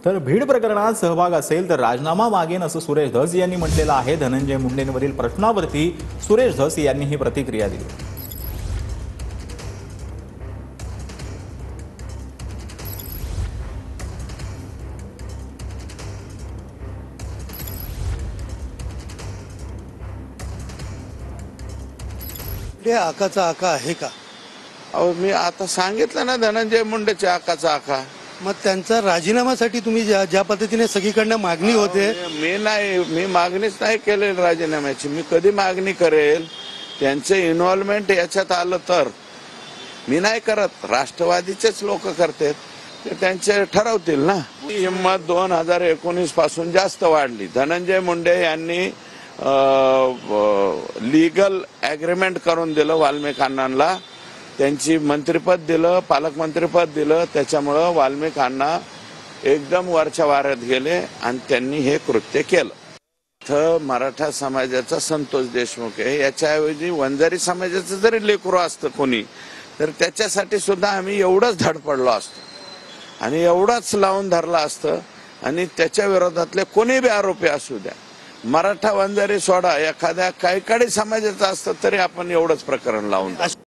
तर भीड प्रकरणात सहभाग असेल तर राजीनामा मागेन असं सुरेश धस यांनी म्हटलेलं आहे। धनंजय मुंडेंवरील प्रश्नावरती सुरेश धस यांनी ही प्रतिक्रिया दिली। आकाचा आका आहे का? अहो मी आता सांगितलं ना, धनंजय मुंडेचे आकाचा आका। मग त्यांचा राजीनाम्यासाठी तुम्ही ज्या पद्धतीने सगळीकडनं मागणी होते, मी मागणीच नाही केलेली राजीनाम्याची। मी कधी मागणी करेल? त्यांचे इन्व्हॉल्वमेंट याच्यात आलं तर मी नाही करत, राष्ट्रवादीचेच लोक करतात, ते त्यांचे ठरवतील ना। हिंमत 2019 पासून जास्त वाढली। धनंजय मुंडे यांनी लीगल ॲग्रीमेंट करून दिलं वाल्मिक अण्णांना, त्यांची मंत्रिपद दिलं, पालकमंत्रीपद दिलं। त्याच्यामुळं वाल्मिक अण्णा एकदम वरच्या वाऱ्यात गेले आणि त्यांनी हे कृत्य केलं। इथं मराठा समाजाचा संतोष देशमुख आहे, याच्याऐवजी वंजारी समाजाचं जरी लेकरू असतं कोणी तर त्याच्यासाठी सुद्धा आम्ही एवढंच धडपडलो असतो आणि एवढंच लावून धरला असतं। आणि त्याच्या विरोधातले कोणी बी आरोपी असू द्या, मराठा वंजारी सोडा, एखाद्या कैकाडी समाजाचं असतं तरी आपण एवढंच प्रकरण लावून